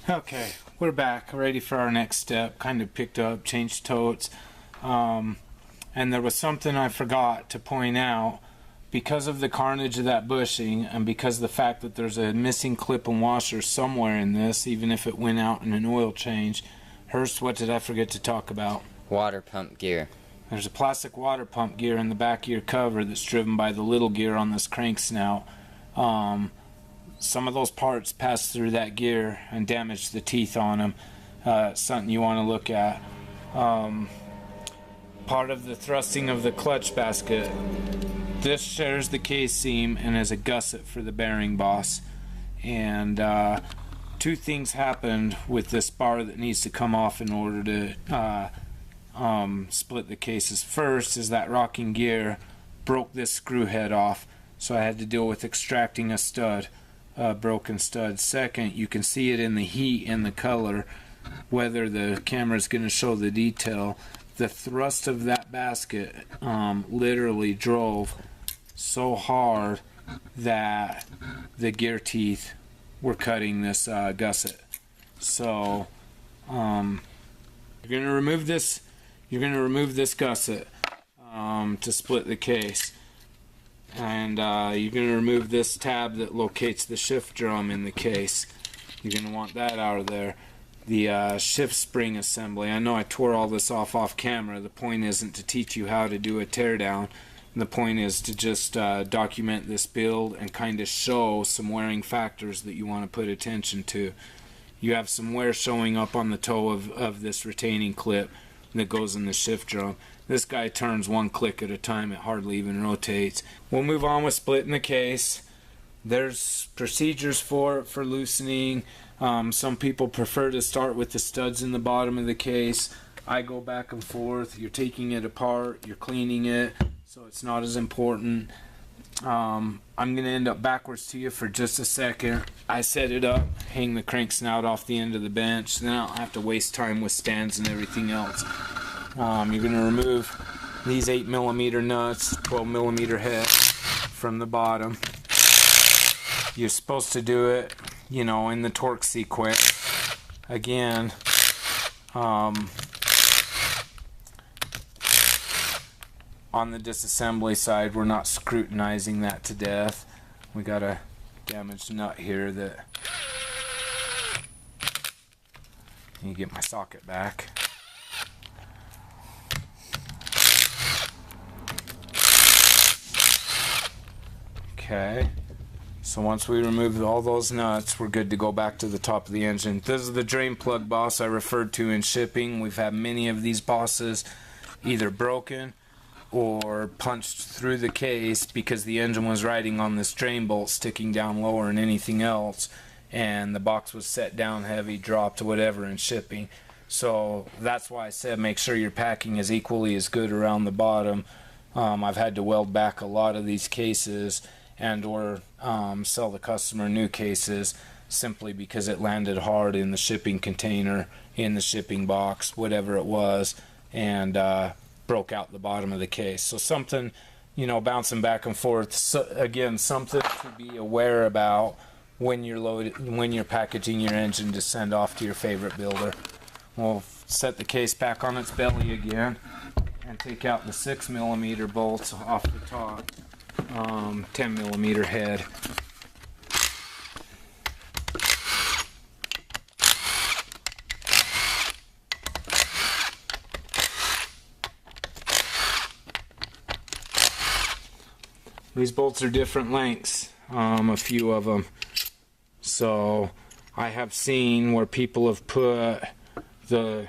Okay, we're back, ready for our next step. Kind of picked up, changed totes, and there was something I forgot to point out. Because of the carnage of that bushing, and because of the fact that there's a missing clip and washer somewhere in this, even if it went out in an oil change. Hurst, what did I forget to talk about? Water pump gear. There's a plastic water pump gear in the back of your cover that's driven by the little gear on this crank snout. Some of those parts pass through that gear and damage the teeth on them. Something you want to look at. Part of the thrusting of the clutch basket. This shares the case seam and is a gusset for the bearing boss. And two things happened with this bar that needs to come off in order to split the cases. First is that rocking gear broke this screw head off, so I had to deal with extracting a stud, broken stud. Second, you can see it in the heat and the color, whether the camera is going to show the detail. The thrust of that basket literally drove so hard that the gear teeth were cutting this gusset. So you're going to remove this. You're going to remove this gusset to split the case, and you're going to remove this tab that locates the shift drum in the case. You're going to want that out of there. The shift spring assembly. I know I tore all this off camera. The point isn't to teach you how to do a teardown. The point is to just document this build and kind of show some wearing factors that you want to put attention to. You have some wear showing up on the toe of this retaining clip that goes in the shift drum. This guy turns one click at a time. It hardly even rotates. We'll move on with splitting the case. There's procedures for loosening. Some people prefer to start with the studs in the bottom of the case. I go back and forth. You're taking it apart, you're cleaning it, so it's not as important. I'm going to end up backwards to you for just a second. I set it up, hang the crank snout off the end of the bench, then I don't have to waste time with stands and everything else. You're going to remove these 8mm nuts, 12mm head from the bottom. You're supposed to do it, you know, in the torque sequence. Again, on the disassembly side, we're not scrutinizing that to death. We got a damaged nut here that you get my socket back. Okay. So once we remove all those nuts, we're good to go back to the top of the engine. This is the drain plug boss I referred to in shipping. We've had many of these bosses either broken or punched through the case because the engine was riding on this drain bolt sticking down lower than anything else, and the box was set down heavy, dropped, whatever in shipping. So that's why I said make sure your packing is equally as good around the bottom. I've had to weld back a lot of these cases and or sell the customer new cases simply because it landed hard in the shipping container, in the shipping box, whatever it was, and broke out the bottom of the case. So something, you know, bouncing back and forth. So again, something to be aware about when you're packaging your engine to send off to your favorite builder. We'll set the case back on its belly again and take out the 6mm bolts off the top. 10mm head. These bolts are different lengths, a few of them. So I have seen where people have put the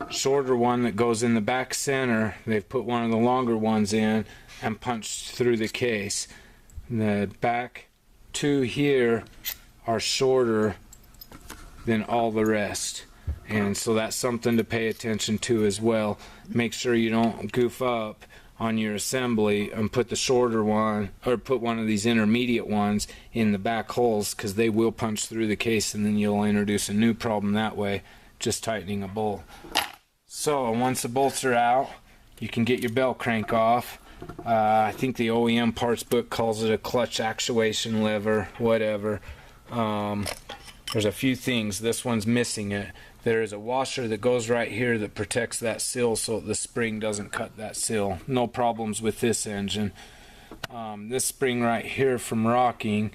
shorter one that goes in the back center, they've put one of the longer ones in and punched through the case. The back two here are shorter than all the rest, and so that's something to pay attention to as well. Make sure you don't goof up on your assembly and put the shorter one, or put one of these intermediate ones in the back holes, because they will punch through the case and then you'll introduce a new problem that way, just tightening a bolt. So once the bolts are out, you can get your bell crank off. I think the OEM parts book calls it a clutch actuation lever, whatever. there's a few things. This one's missing it. There is a washer that goes right here that protects that seal so the spring doesn't cut that seal. No problems with this engine. This spring right here from rocking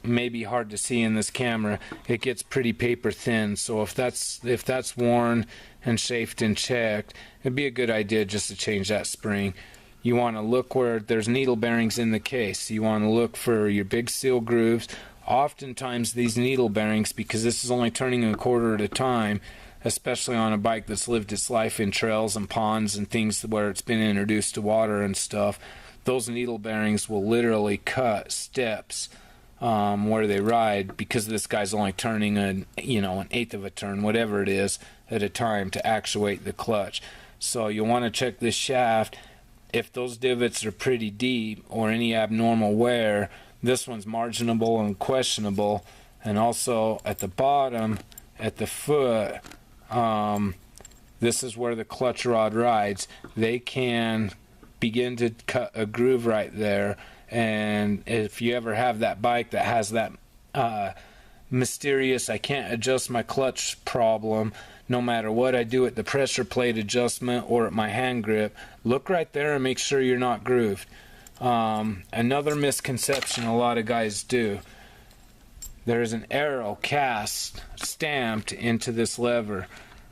may be hard to see in this camera. It gets pretty paper thin, so if that's worn and chafed and checked, it'd be a good idea just to change that spring. You want to look where there's needle bearings in the case. You want to look for your big seal grooves. Oftentimes these needle bearings, because this is only turning a quarter at a time, especially on a bike that's lived its life in trails and ponds and things where it's been introduced to water and stuff, those needle bearings will literally cut steps where they ride, because this guy's only turning an eighth of a turn, whatever it is, at a time to actuate the clutch. So you'll want to check this shaft. If those divots are pretty deep or any abnormal wear, this one's marginable and questionable. And also at the bottom, at the foot, this is where the clutch rod rides. They can begin to cut a groove right there. And if you ever have that bike that has that mysterious I can't adjust my clutch problem, no matter what I do at the pressure plate adjustment or at my hand grip, look right there and make sure you're not grooved. Another misconception a lot of guys do: there's an arrow cast, stamped into this lever.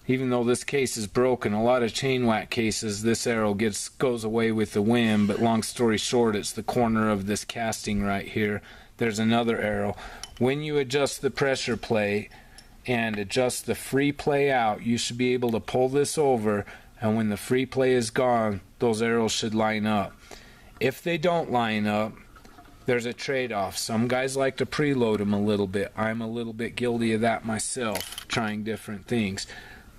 Even though this case is broken, a lot of chain whack cases, this arrow goes away with the wind, but long story short, it's the corner of this casting right here. There's another arrow. When you adjust the pressure plate and adjust the free play out, you should be able to pull this over, and when the free play is gone, those arrows should line up. If they don't line up, there's a trade-off. Some guys like to preload them a little bit. I'm a little bit guilty of that myself, trying different things.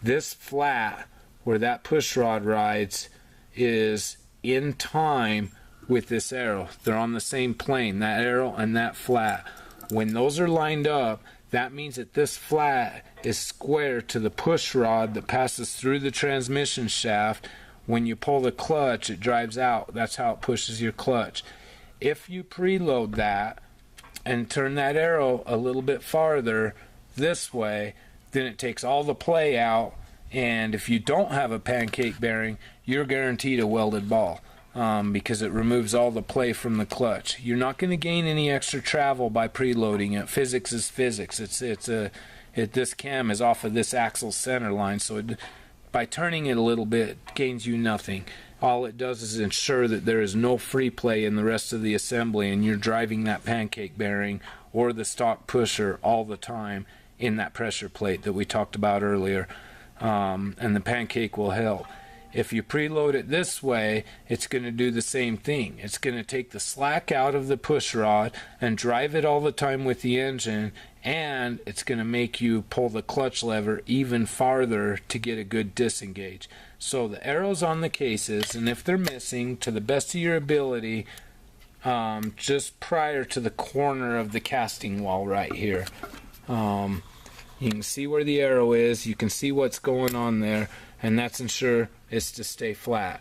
This flat where that push rod rides is in time with this arrow. They're on the same plane, that arrow and that flat. When those are lined up, that means that this flat is square to the push rod that passes through the transmission shaft. When you pull the clutch, it drives out. That's how it pushes your clutch. If you preload that and turn that arrow a little bit farther this way, then it takes all the play out, and if you don't have a pancake bearing, you're guaranteed a welded ball, because it removes all the play from the clutch. You're not going to gain any extra travel by preloading it. Physics is physics. This cam is off of this axle center line, so by turning it a little bit, it gains you nothing. All it does is ensure that there is no free play in the rest of the assembly, and you're driving that pancake bearing or the stock pusher all the time in that pressure plate that we talked about earlier, and the pancake will help. If you preload it this way, it's going to do the same thing. It's going to take the slack out of the push rod and drive it all the time with the engine, and it's going to make you pull the clutch lever even farther to get a good disengage. So the arrows on the cases, and if they're missing, to the best of your ability, just prior to the corner of the casting wall right here, you can see where the arrow is, you can see what's going on there, and that's ensure it's to stay flat.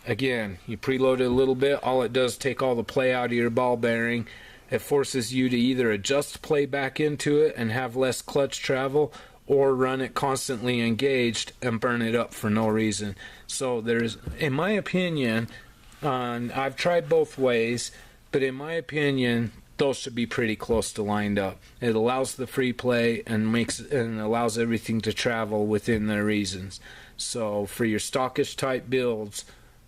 Again, you preload it a little bit, all it does is take all the play out of your ball bearing. It forces you to either adjust play back into it and have less clutch travel, or run it constantly engaged and burn it up for no reason. So there's, in my opinion, I've tried both ways, but in my opinion, those should be pretty close to lined up. It allows the free play and allows everything to travel within their reasons. So for your stockish type builds,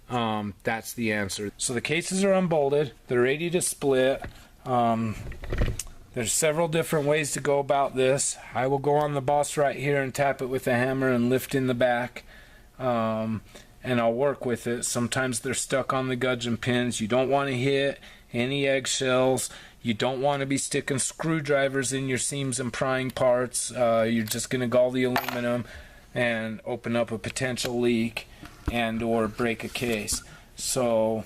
that's the answer. So the cases are unbolted, they're ready to split. There's several different ways to go about this. I will go on the boss right here and tap it with a hammer and lift in the back, and I'll work with it. Sometimes they're stuck on the gudgeon pins. You don't want to hit any eggshells. You don't want to be sticking screwdrivers in your seams and prying parts. You're just going to gall the aluminum and open up a potential leak and or break a case. So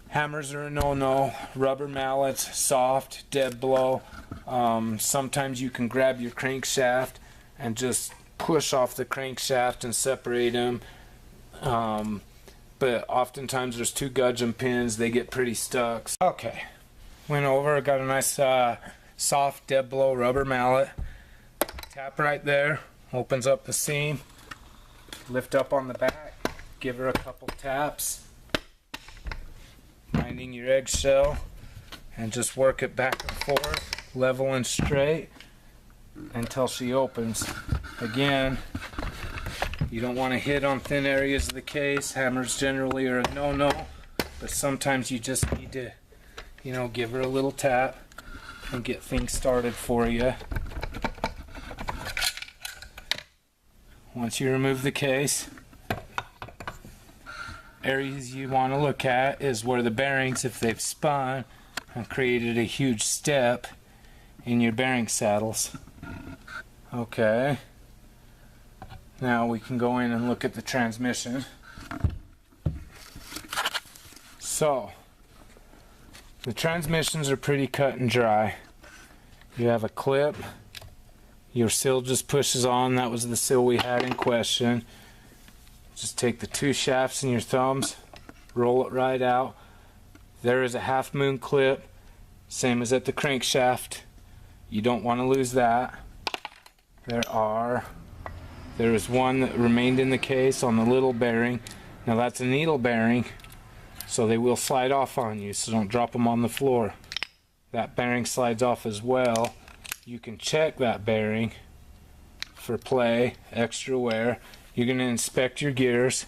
hammers are a no-no. Rubber mallets, soft, dead blow. Sometimes you can grab your crankshaft and just push off the crankshaft and separate them. But oftentimes there's two gudgeon pins. They get pretty stuck. Okay, went over, got a nice soft dead blow rubber mallet. Tap right there, opens up the seam. Lift up on the back, give her a couple taps, minding your eggshell, and just work it back and forth, level and straight, until she opens. Again, you don't want to hit on thin areas of the case. Hammers generally are a no-no, but sometimes you just need to, give her a little tap and get things started for you. Once you remove the case, areas you want to look at is where the bearings, if they've spun, have created a huge step in your bearing saddles. Okay, now we can go in and look at the transmission. So, the transmissions are pretty cut and dry. You have a clip. Your seal just pushes on. That was the seal we had in question. Just take the two shafts in your thumbs, roll it right out. There is a half moon clip, same as at the crankshaft. You don't want to lose that. There is one that remained in the case on the little bearing. Now that's a needle bearing, so they will slide off on you, so don't drop them on the floor. That bearing slides off as well. You can check that bearing for play, extra wear. You're going to inspect your gears.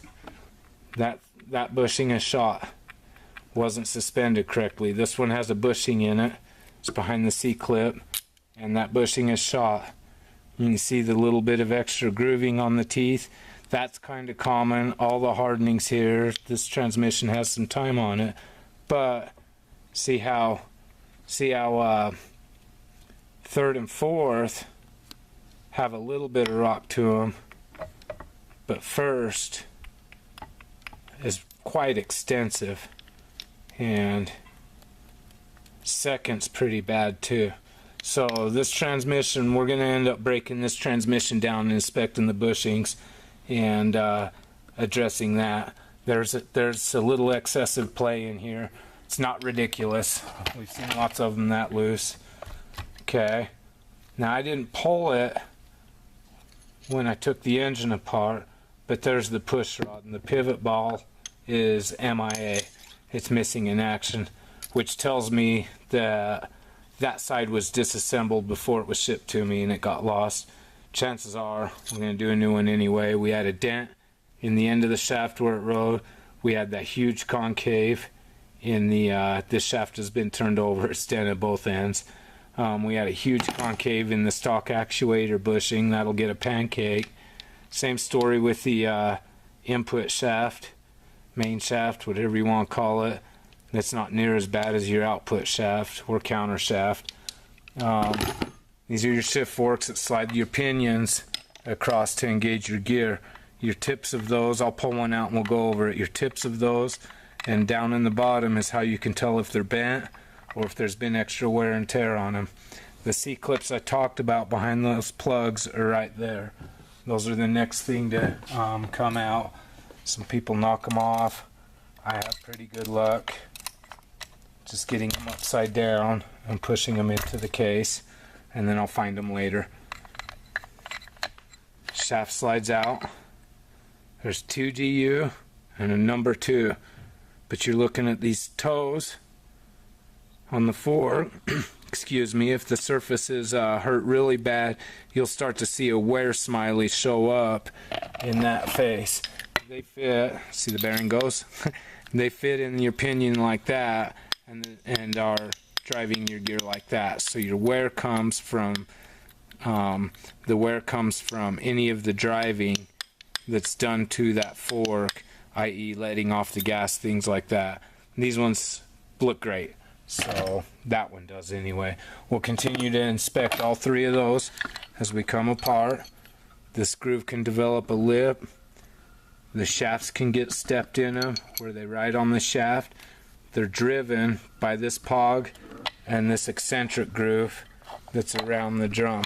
That bushing is shot. Wasn't suspended correctly. This one has a bushing in it. It's behind the C-clip, and that bushing is shot. You can see the little bit of extra grooving on the teeth. That's kind of common. All the hardenings here. This transmission has some time on it, but see how third and fourth have a little bit of rock to them, but first is quite extensive, and second's pretty bad too. So this transmission, we're going to end up breaking this transmission down and inspecting the bushings and addressing that. There's a little excessive play in here. It's not ridiculous. We've seen lots of them that loose. Okay, now I didn't pull it when I took the engine apart, but there's the push rod, and the pivot ball is MIA. It's missing in action, which tells me that that side was disassembled before it was shipped to me and it got lost. Chances are we're going to do a new one anyway. We had a dent in the end of the shaft where it rode. We had that huge concave in the this shaft has been turned over. It's dent at both ends. We had a huge concave in the stock actuator bushing. That'll get a pancake. Same story with the input shaft, main shaft, whatever you want to call it. That's not near as bad as your output shaft or counter shaft. These are your shift forks that slide your pinions across to engage your gear. Your tips of those, I'll pull one out and we'll go over it. Your tips of those and down in the bottom is how you can tell if they're bent or if there's been extra wear and tear on them. The C-clips I talked about behind those plugs are right there. Those are the next thing to come out. Some people knock them off. I have pretty good luck just getting them upside down and pushing them into the case, and then I'll find them later. Shaft slides out. There's 2 GU and a number 2, but you're looking at these toes on the fork. Excuse me, if the surface is hurt really bad, you'll start to see a wear smiley show up in that face. They fit, see the bearing goes? They fit in your pinion like that and are driving your gear like that. So your wear comes from any of the driving that's done to that fork, i.e. letting off the gas, things like that. These ones look great, so that one does anyway. We'll continue to inspect all 3 of those as we come apart. This groove can develop a lip. The shafts can get stepped in them where they ride on the shaft. They're driven by this pog and this eccentric groove that's around the drum,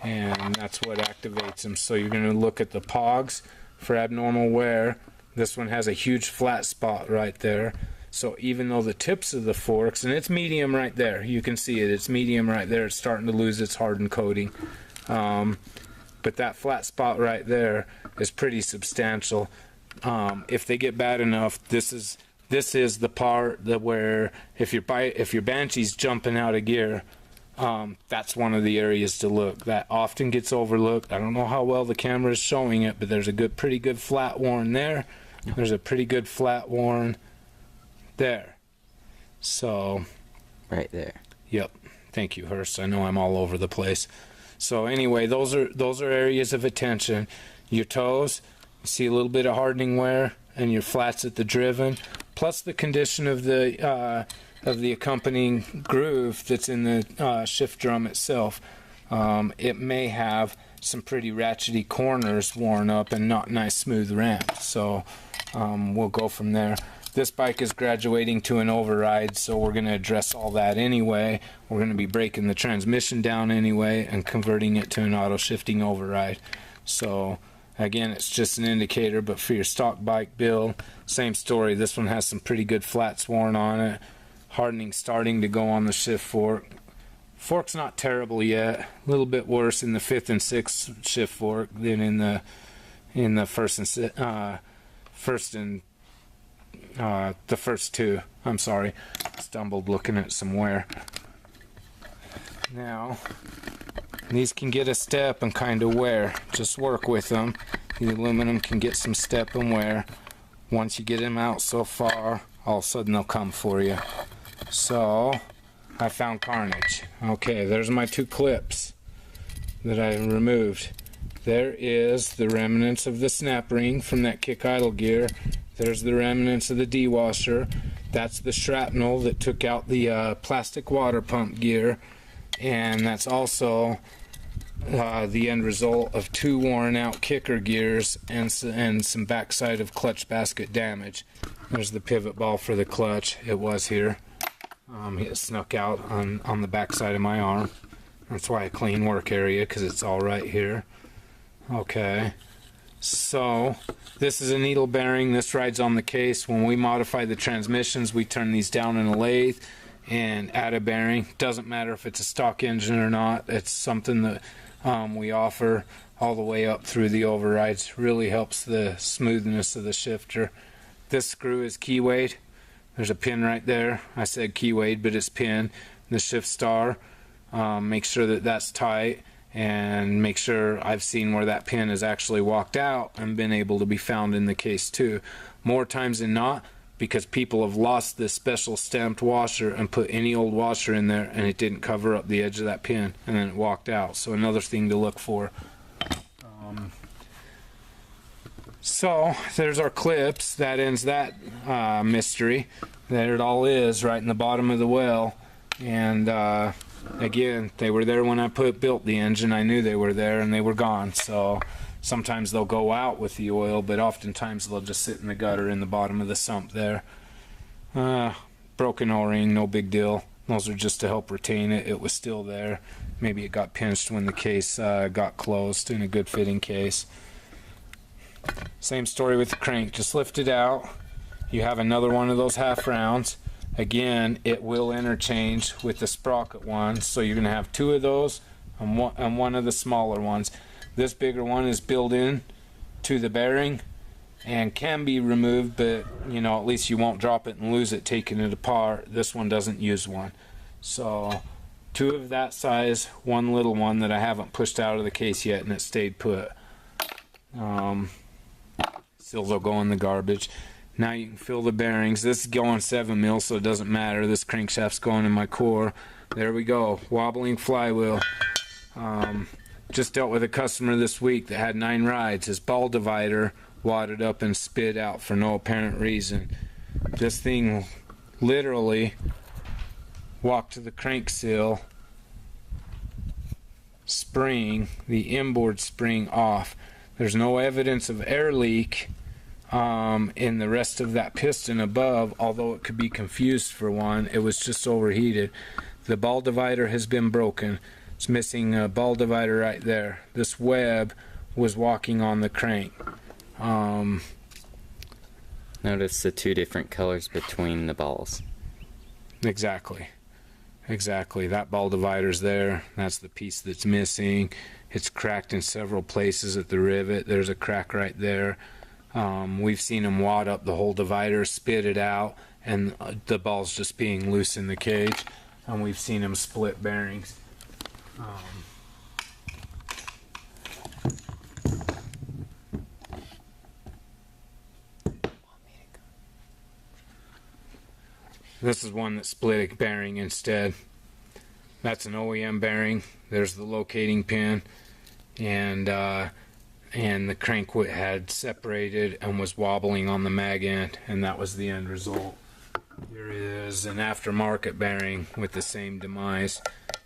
and that's what activates them. So you're going to look at the pogs for abnormal wear. This one has a huge flat spot right there, So even though the tips of the forks, and it's medium right there, you can see it, it's medium right there, it's starting to lose its hardened coating. But that flat spot right there is pretty substantial. If they get bad enough, this is the part that where if your Banshee's jumping out of gear, that's one of the areas to look. That often gets overlooked. I don't know how well the camera is showing it, but there's a pretty good flat worn there. There's a pretty good flat worn there. So right there. Yep. Thank you, Hurst. I know I'm all over the place. So anyway, those are areas of attention. Your toes, you see a little bit of hardening wear, and your flats at the driven, plus the condition of the accompanying groove that's in the shift drum itself. It may have some pretty ratchety corners worn up and not nice smooth ramps. So we'll go from there. This bike is graduating to an override, so we're going to address all that anyway. We're going to be breaking the transmission down anyway and converting it to an auto shifting override. So again, it's just an indicator, but for your stock bike build, same story. This one has some pretty good flats worn on it. Hardening starting to go on the shift fork. Fork's not terrible yet. A little bit worse in the 5th and 6th shift fork than in the first two. I'm sorry, stumbled looking at some wear. Now, these can get a step and kind of wear. Just work with them. The aluminum can get some step and wear. Once you get them out so far, all of a sudden they'll come for you. So, I found carnage. Okay, there's my 2 clips that I removed. There is the remnants of the snap ring from that kick idle gear. There's the remnants of the D-washer. That's the shrapnel that took out the plastic water pump gear. And that's also the end result of 2 worn out kicker gears and some backside of clutch basket damage. There's the pivot ball for the clutch. It was here. It snuck out on the backside of my arm. That's why I clean work area, because it's all right here. Okay. So this is a needle bearing. This rides on the case. When we modify the transmissions, we turn these down in a lathe and add a bearing. Doesn't matter if it's a stock engine or not. It's something that we offer all the way up through the overrides. Really helps the smoothness of the shifter. This screw is keywayed. There's a pin right there. I said keywayed, but it's pin. The shift star. Make sure that that's tight. And make sure I've seen where that pin has actually walked out and been able to be found in the case too. More times than not, because people have lost this special stamped washer and put any old washer in there and it didn't cover up the edge of that pin and then it walked out. So another thing to look for. So there's our clips. That ends that mystery. There it all is, right in the bottom of the well. And again, they were there when I built the engine. I knew they were there and they were gone. So sometimes they'll go out with the oil, but oftentimes they'll just sit in the gutter in the bottom of the sump there. Broken O-ring, no big deal. Those are just to help retain it. It was still there. Maybe it got pinched when the case got closed in a good fitting case. Same story with the crank. Just lift it out. You have another one of those half rounds. Again, it will interchange with the sprocket one, so you're going to have 2 of those and one of the smaller ones. This bigger one is built in to the bearing and can be removed, but you know, at least you won't drop it and lose it taking it apart. This one doesn't use one. So 2 of that size, 1 little one that I haven't pushed out of the case yet and it stayed put. Still they'll go in the garbage. Now you can fill the bearings. This is going 7 mil, so it doesn't matter. This crankshaft's going in my core. There we go. Wobbling flywheel. Just dealt with a customer this week that had 9 rides. His ball divider wadded up and spit out for no apparent reason. This thing literally walked to the crank seal spring, the inboard spring off. There's no evidence of air leak in the rest of that piston above, although it could be confused for one. It was just overheated. The ball divider has been broken. It's missing a ball divider right there. This web was walking on the crank. Now Notice the two different colors between the balls. Exactly. Exactly. That ball divider's there. That's the piece that's missing. It's cracked in several places at the rivet. There's a crack right there. We've seen them wad up the whole divider, spit it out, and the ball's just being loose in the cage. And we've seen them split bearings. This is one that split a bearing instead. That's an OEM bearing. There's the locating pin, and the crank had separated and was wobbling on the mag end, and that was the end result. Here is an aftermarket bearing with the same demise.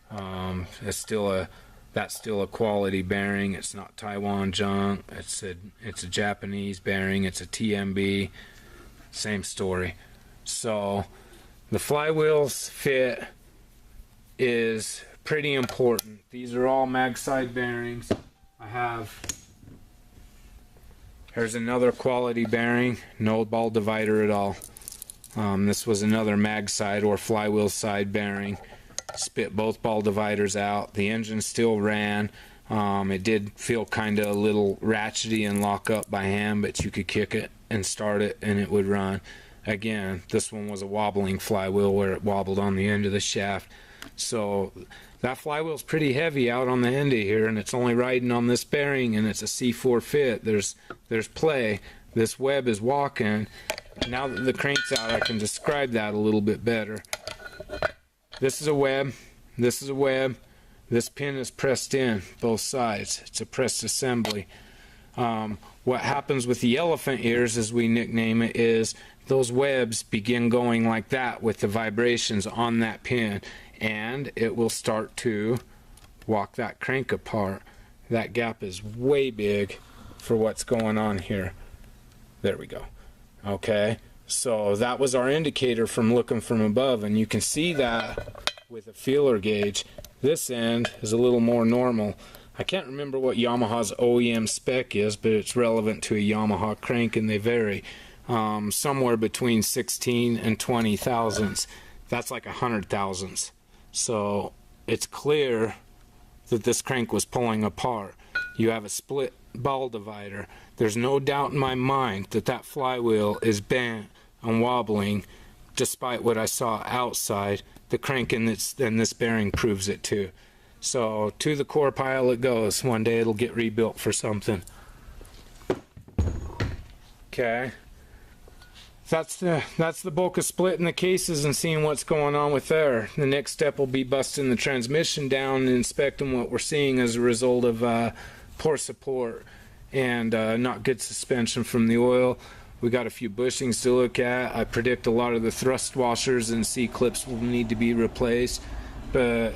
That's still a quality bearing. It's not Taiwan junk. It's a Japanese bearing. It's a TMB. Same story. So the flywheel's fit is pretty important. These are all mag side bearings. Here's another quality bearing, no ball divider at all. This was another mag side or flywheel side bearing. Spit both ball dividers out. The engine still ran. It did feel kind of a little ratchety and lock up by hand, but you could kick it and start it and it would run. Again, this one was a wobbling flywheel where it wobbled on the end of the shaft. So that flywheel's pretty heavy out on the end of here, and it's only riding on this bearing, and it's a C4 fit. There's play. This web is walking. Now that the crank's out, I can describe that a little bit better. This is a web. This is a web. This pin is pressed in both sides. It's a pressed assembly. What happens with the elephant ears, as we nickname it, is those webs begin going like that with the vibrations on that pin, and it will start to walk that crank apart. That gap is way big for what's going on here. There we go. Okay, so that was our indicator from looking from above, and you can see that with a feeler gauge. This end is a little more normal. I can't remember what Yamaha's OEM spec is, but it's relevant to a Yamaha crank, and they vary. Somewhere between 16 and 20 thousandths. That's like 100 thousandths. So it's clear that this crank was pulling apart. You have a split ball divider. There's no doubt in my mind that that flywheel is bent and wobbling, despite what I saw outside. The crank in this bearing proves it too. So to the core pile it goes. One day it'll get rebuilt for something. Okay. That's the bulk of splitting the cases and seeing what's going on with there. The next step will be busting the transmission down and inspecting what we're seeing as a result of poor support and not good suspension from the oil. We got a few bushings to look at. I predict a lot of the thrust washers and C-clips will need to be replaced, but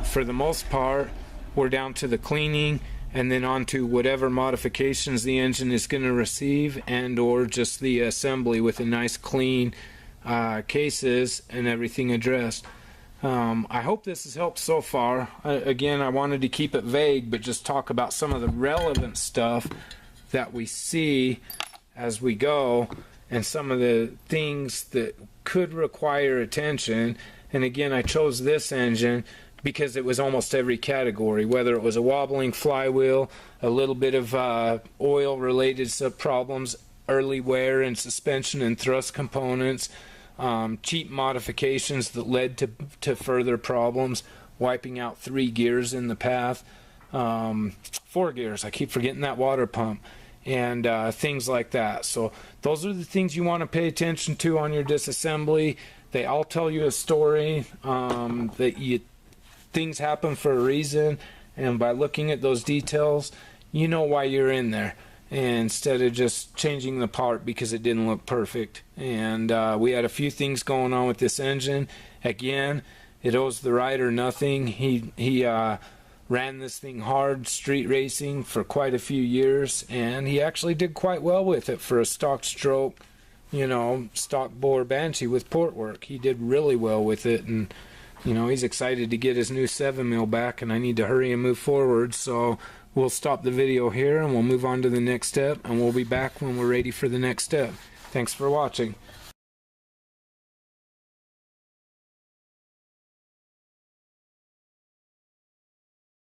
for the most part we're down to the cleaning and then on to whatever modifications the engine is going to receive, and or just the assembly with a nice clean cases and everything addressed. I hope this has helped so far. Again, I wanted to keep it vague, but just talk about some of the relevant stuff that we see as we go and some of the things that could require attention. And again, I chose this engine because it was almost every category, whether it was a wobbling flywheel, a little bit of oil related problems, early wear and suspension and thrust components, cheap modifications that led to further problems, wiping out 3 gears in the path, 4 gears, I keep forgetting that water pump, and things like that. So those are the things you want to pay attention to on your disassembly. They all tell you a story, things happen for a reason, and by looking at those details you know why you're in there, instead of just changing the part because it didn't look perfect. And we had a few things going on with this engine. Again, it owes the rider nothing. He ran this thing hard street racing for quite a few years, and he actually did quite well with it for a stock stroke, you know, stock bore Banshee with port work. He did really well with it, and you know, he's excited to get his new 7mm back, and I need to hurry and move forward. So we'll stop the video here and we'll move on to the next step, and we'll be back when we're ready for the next step. Thanks for watching.